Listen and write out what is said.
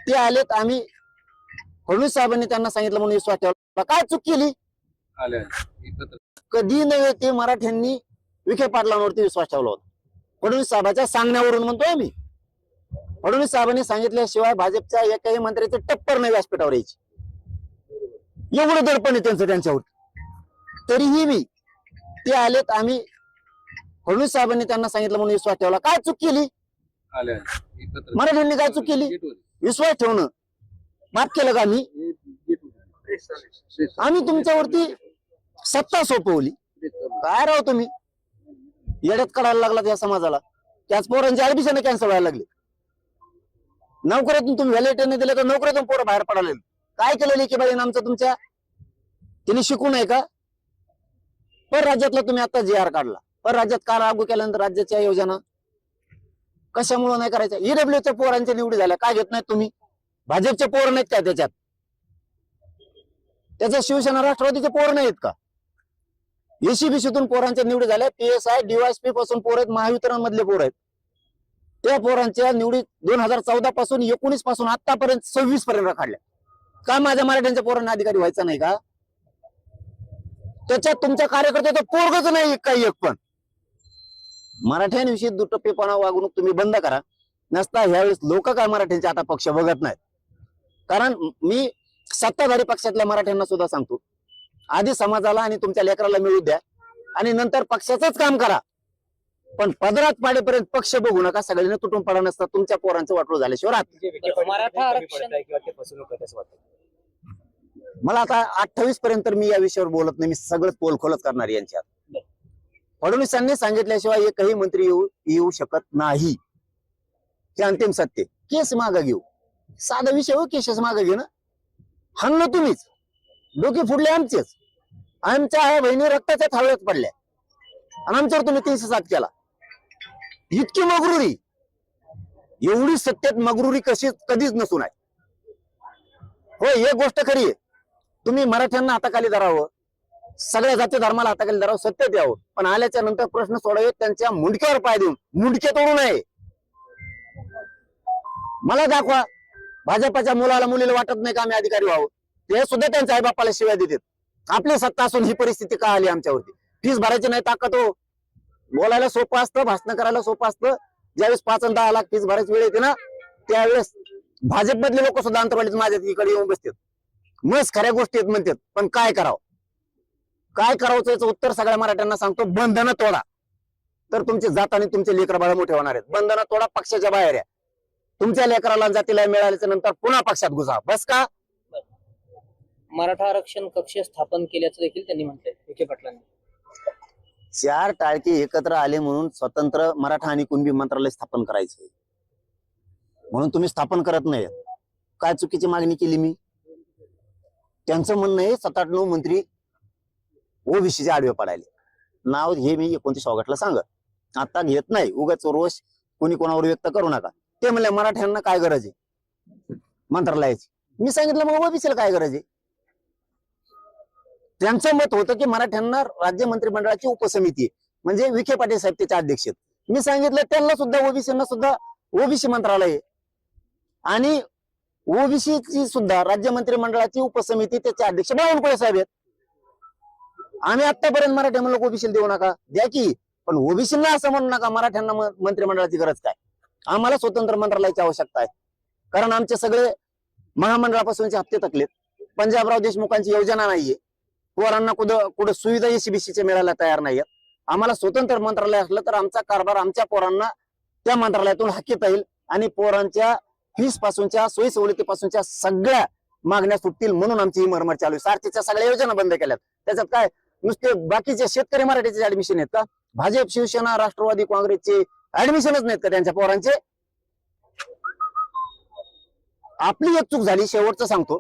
ते आलेत, आम्ही फडणवीस साहेबांनी त्यांना सांगितलं म्हणून विश्वास ठेवला. काय चूक केली? कधी नव्हे ते मराठ्यांनी विखे पाटलांवरती विश्वास ठेवला होता. फडणवीस साहेबांच्या सांगण्यावरून म्हणतोय मी. फडणवीस साहेबांनी सांगितल्याशिवाय भाजपच्या एकाही मंत्र्याचे टप्पर नाही व्यासपीठावर यायची. एवढं दडपण आहे त्यांचं त्यांच्यावर. तरीही मी ते आलेत, आम्ही फडणवीस साहेबांनी त्यांना सांगितलं म्हणून विश्वास ठेवला. काय चूक केली? मराठ्यांनी काय चूक केली? विश्वास ठेवणं. माफ केलं का आम्ही? आम्ही तुमच्यावरती सत्ता सोपवली. काय राव तुम्ही येड्यात काढायला लागलात या समाजाला. त्याच पोरांची ऍडमिशन कॅन्सल व्हायला लागली. नोकरीतून तुम्ही व्हॅलिडिटी दिले तर नोकरीतून पोरं बाहेर पडाले. काय केलेलं की बाई आमचं तुमच्या तिने शिकू नये का? पर राज्यातला तुम्ही आता जी आर काढला. पर राज्यात का लागू केल्यानंतर राज्याच्या योजना कशामुळे नाही करायच्या? ईडब्ल्यूच्या पोरांच्या निवडी झाल्या, काय घेत नाहीत तुम्ही? भाजपचे पोर नाहीत का त्याच्यात? त्याच्यात शिवसेना राष्ट्रवादीचे पोर नाहीत का? एसीबीसीतून पोरांच्या निवडी झाल्या. PSI DYSP पासून पोर आहेत, महावितरण मधले पोर आहेत. त्या पोरांच्या निवडी 2014 पासून 19 पासून आतापर्यंत 26 पर्यंत काढल्या. का माझ्या मराठ्यांच्या पोरांना अधिकारी व्हायचं नाही का? त्याच्यात तुमच्या कार्यकर्त्याचं पोरगच नाही काही एक पण. मराठ्यांविषयी दुटप्पेपणा वागणूक तुम्ही बंद करा. नसता ह्यावेळेस लोक काय मराठ्यांचे आता पक्ष बघत नाहीत. कारण मी सत्ताधारी पक्षातल्या मराठ्यांना सुद्धा सांगतो, आधी समाजाला आणि तुमच्या लेकराला मिळू द्या आणि नंतर पक्षाचंच काम करा. पण पदरात पाडेपर्यंत पक्ष बघू नका. सगळ्यांना तुटून पडा नसता तुमच्या पोरांचं वाटलं झाल्याशिवाय. मराठा आरक्षण मला आता 28 पर्यंत मी या विषयावर बोलत नाही. मी सगळं पोलखोलच करणार यांच्यात. फडणवीसांनी सांगितल्याशिवाय एकही मंत्री येऊ शकत नाही. हे अंतिम सत्य. केस मागे घेऊ. साधा विषय हो, केसेस मागे घे ना. हाणलं तुम्हीच. डोके फुडले आमचेच. आमच्या ह्या बहिणी रक्ताच्या थाळ्यात पडल्या आणि आमच्यावर तुम्ही 307 केला. इतकी मगरुरी, एवढी सत्तेत मगरुरी कधीच नसून आहे. हो, एक गोष्ट खरी आहे, तुम्ही मराठ्यांना हाताखाली धरावं, सगळ्या जाती धर्माला हाताखाली धरावं, सत्तेत यावं, पण आल्याच्या नंतर प्रश्न सोडावे त्यांच्या मुंडक्यावर पाय देऊन. मुंडके तोडू नये. मला दाखवा भाजपाच्या मुलाला मुलीला वाटत नाही का आम्ही अधिकारी व्हावं? ते सुद्धा त्यांच्या आईबापाला शिव्या देतात. आपली सत्ता असून ही परिस्थिती का आली आमच्यावरती? फीस भरायची नाही ताकद हो. बोलायला सोपं असतं, भाषण करायला सोपं असतं. ज्यावेळेस 5 आणि 10 लाख फीस भरायची वेळ येते ना, त्यावेळेस भाजपमधले लोक सुद्धा अंतरवालीत माझ्या इकडे येऊन बसतात. मस्त खऱ्या गोष्टी आहेत म्हणतात, पण काय करावं? काय करावं याचं उत्तर सगळ्या मराठ्यांना सांगतो. बंधनं तोडा, तर तुमचे जात आणि तुमचे लेकर बाळ मोठे होणार आहेत. बंधनं तोडा, पक्षाच्या बाहेर या. तुमच्या लेकराला जातीला मिळाल्याच्या नंतर पुन्हा पक्षात घुसा. बस का? मराठा आरक्षण कक्ष स्थापन केल्याचं देखील त्यांनी म्हटलंय विखे पाटलांनी. 4 टाळके एकत्र आले म्हणून स्वतंत्र मराठा आणि कुणबी मंत्रालय स्थापन करायचं म्हणून तुम्ही स्थापन करत नाही. काय चुकीची मागणी केली मी? त्यांचं म्हणणं आहे 7-8-9 मंत्री ओबीसीचे आडवे पडायले. नाव हे मी 29 ऑगस्टला सांगत, आता घेत नाही. उगाच रोष कोणी कोणावर व्यक्त करू नका. ते म्हणले मराठ्यांना काय गरज आहे मंत्रालयाची? मी सांगितलं मग ओबीसीला काय गरज आहे? त्यांचं मत होतं की मराठ्यांना राज्य मंत्रिमंडळाची उपसमिती आहे, म्हणजे विखे पाटील साहेब त्याचे अध्यक्ष आहेत. मी सांगितलं त्यांना सुद्धा ओबीसीना सुद्धा ओबीसी मंत्रालय आहे आणि ओबीसीची सुद्धा राज्य मंत्रिमंडळाची उपसमिती त्याचे अध्यक्ष बावनकुळे साहेब आहेत. आम्ही आतापर्यंत मराठा म्हणलो ओबीसीला देऊ नका, द्या की, पण ओबीसीला असं म्हणू नका मराठ्यांना मंत्रिमंडळाची गरज काय. आम्हाला स्वतंत्र मंत्रालयाची आवश्यकता आहे. कारण आमचे सगळे महामंडळापासूनचे हप्ते थकलेत. पंजाबराव देशमुखांची योजना नाहीये. पोरांना कुठं सुविधा एसीबीसीच्या मिळायला तयार नाहीये. आम्हाला स्वतंत्र मंत्रालय असलं तर आमचा कारभार आमच्या पोरांना त्या मंत्रालयातून हाकीता येईल आणि पोरांच्या फीस पासूनच्या सोयी सवलतीपासूनच्या सगळ्या मागण्या सुटतील. म्हणून आमची ही मरमर चालू आहे. सारथीच्या सगळ्या योजना बंद केल्यात. त्याच्यात काय नुसते बाकीचे शेतकरी मराठीचे ऍडमिशन आहेत का? भाजप, शिवसेना, राष्ट्रवादी, काँग्रेसचे ऍडमिशनच नाहीत का त्यांच्या पोरांचे? आपली एक चूक झाली, शेवटचं सांगतो.